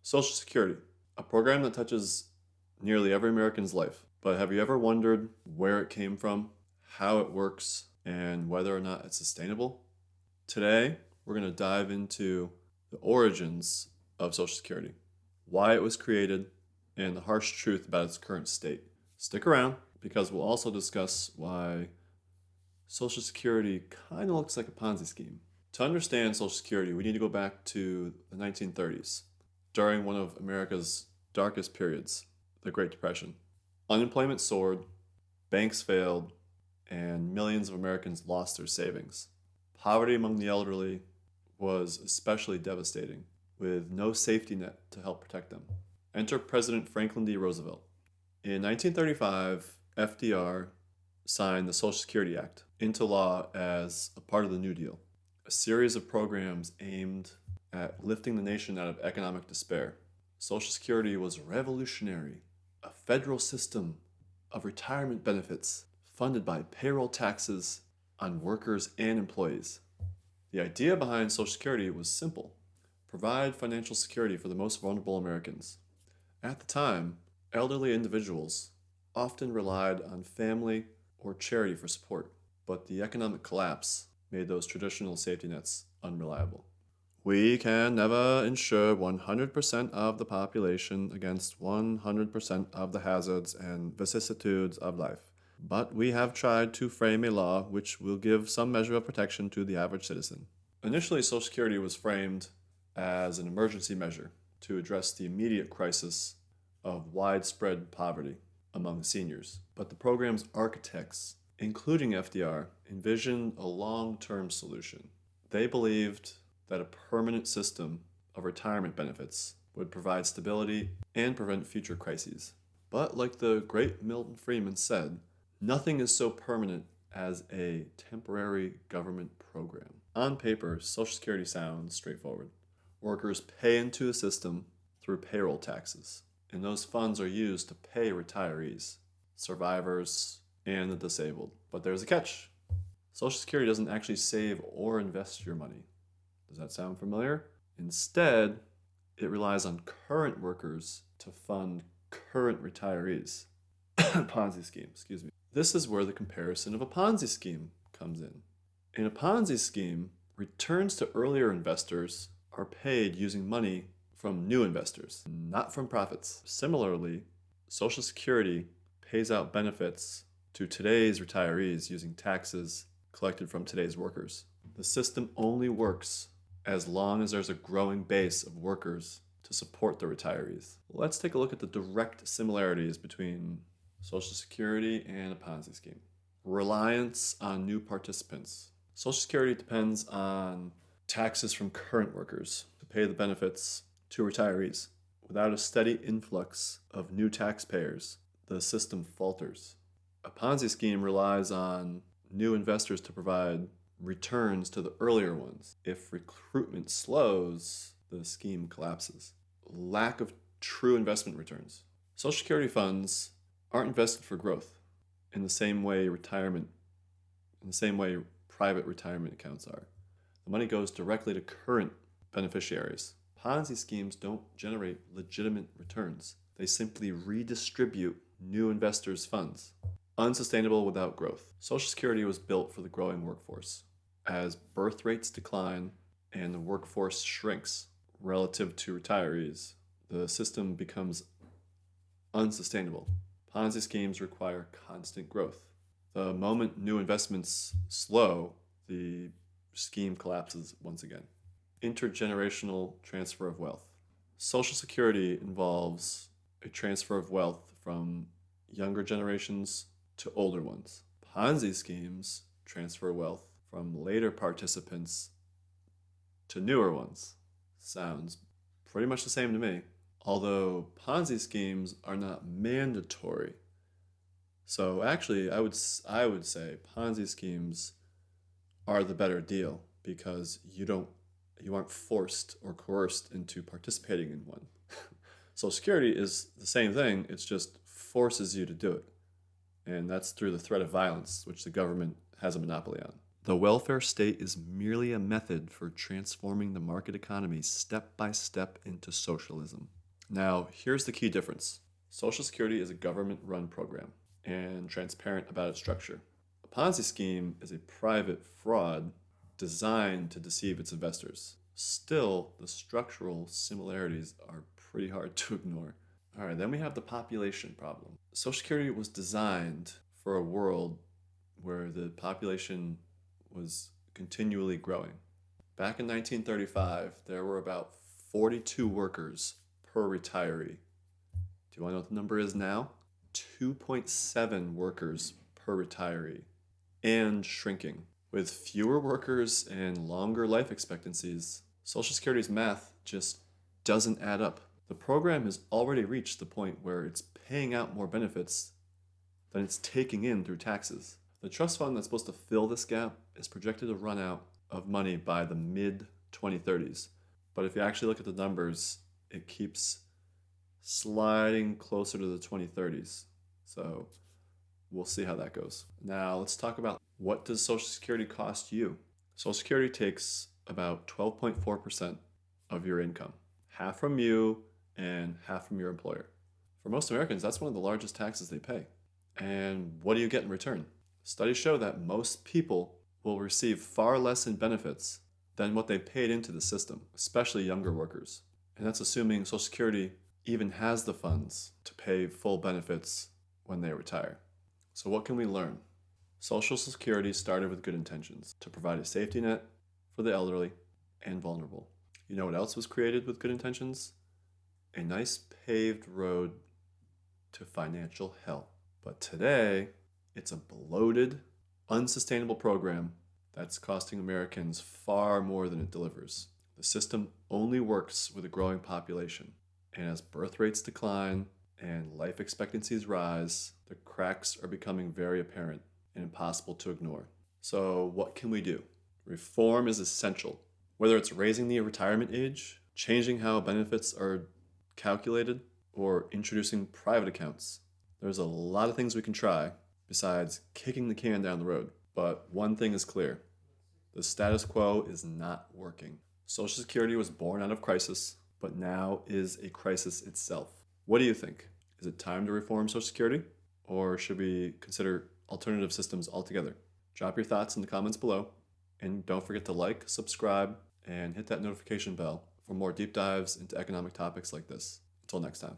Social Security, a program that touches nearly every American's life. But have you ever wondered where it came from, how it works, and whether or not it's sustainable? Today, we're going to dive into the origins of Social Security, why it was created, and the harsh truth about its current state. Stick around because we'll also discuss why Social Security kind of looks like a Ponzi scheme. To understand Social Security, we need to go back to the 1930s, during one of America's darkest periods, the Great Depression. Unemployment soared, banks failed, and millions of Americans lost their savings. Poverty among the elderly was especially devastating, with no safety net to help protect them. Enter President Franklin D. Roosevelt. In 1935, FDR signed the Social Security Act into law as a part of the New Deal, a series of programs aimed at lifting the nation out of economic despair. Social Security was revolutionary, a federal system of retirement benefits funded by payroll taxes on workers and employees. The idea behind Social Security was simple: provide financial security for the most vulnerable Americans. At the time, elderly individuals often relied on family or charity for support, but the economic collapse made those traditional safety nets unreliable. We can never insure 100% of the population against 100% of the hazards and vicissitudes of life, but we have tried to frame a law which will give some measure of protection to the average citizen. Initially, Social Security was framed as an emergency measure to address the immediate crisis of widespread poverty among seniors, but the program's architects, including FDR, envisioned a long-term solution. They believed that a permanent system of retirement benefits would provide stability and prevent future crises. But like the great Milton Friedman said, nothing is so permanent as a temporary government program. On paper, Social Security sounds straightforward. Workers pay into the system through payroll taxes, and those funds are used to pay retirees, survivors, and the disabled. But there's a catch. Social Security doesn't actually save or invest your money. Does that sound familiar? Instead, it relies on current workers to fund current retirees. Ponzi scheme, excuse me. This is where the comparison of a Ponzi scheme comes in. In a Ponzi scheme, returns to earlier investors are paid using money from new investors, not from profits. Similarly, Social Security pays out benefits to today's retirees using taxes collected from today's workers. The system only works as long as there's a growing base of workers to support the retirees. Let's take a look at the direct similarities between Social Security and a Ponzi scheme. Reliance on new participants. Social Security depends on taxes from current workers to pay the benefits to retirees. Without a steady influx of new taxpayers, the system falters. A Ponzi scheme relies on new investors to provide returns to the earlier ones. If recruitment slows, the scheme collapses. Lack of true investment returns. Social Security funds aren't invested for growth in the same way private retirement accounts are. The money goes directly to current beneficiaries. Ponzi schemes don't generate legitimate returns. They simply redistribute new investors' funds. Unsustainable without growth. Social Security was built for the growing workforce. As birth rates decline and the workforce shrinks relative to retirees, the system becomes unsustainable. Ponzi schemes require constant growth. The moment new investments slow, the scheme collapses once again. Intergenerational transfer of wealth. Social Security involves a transfer of wealth from younger generations to older ones. Ponzi schemes transfer wealth from later participants to newer ones. Sounds pretty much the same to me. Although Ponzi schemes are not mandatory. So actually, I would say Ponzi schemes are the better deal because you aren't forced or coerced into participating in one. Social Security is the same thing, it just forces you to do it. And that's through the threat of violence, which the government has a monopoly on. The welfare state is merely a method for transforming the market economy step by step into socialism. Now, here's the key difference. Social Security is a government-run program and transparent about its structure. A Ponzi scheme is a private fraud designed to deceive its investors. Still, the structural similarities are pretty hard to ignore. All right, then we have the population problem. Social Security was designed for a world where the population was continually growing. Back in 1935, there were about 42 workers per retiree. Do you want to know what the number is now? 2.7 workers per retiree, and shrinking. With fewer workers and longer life expectancies, Social Security's math just doesn't add up. The program has already reached the point where it's paying out more benefits than it's taking in through taxes. The trust fund that's supposed to fill this gap is projected to run out of money by the mid-2030s. But if you actually look at the numbers, it keeps sliding closer to the 2030s. So we'll see how that goes. Now let's talk about, what does Social Security cost you? Social Security takes about 12.4% of your income, half from you and half from your employer. For most Americans, that's one of the largest taxes they pay. And what do you get in return? Studies show that most people will receive far less in benefits than what they paid into the system, especially younger workers. And that's assuming Social Security even has the funds to pay full benefits when they retire. So what can we learn? Social Security started with good intentions, to provide a safety net for the elderly and vulnerable. You know what else was created with good intentions? A nice paved road to financial hell. But today, it's a bloated, unsustainable program that's costing Americans far more than it delivers. The system only works with a growing population. And as birth rates decline and life expectancies rise, the cracks are becoming very apparent and impossible to ignore. So what can we do? Reform is essential. Whether it's raising the retirement age, changing how benefits are calculated, or introducing private accounts. There's a lot of things we can try besides kicking the can down the road. But one thing is clear. The status quo is not working. Social Security was born out of crisis, but now is a crisis itself. What do you think? Is it time to reform Social Security? Or should we consider alternative systems altogether? Drop your thoughts in the comments below. And don't forget to like, subscribe, and hit that notification bell for more deep dives into economic topics like this. Until next time.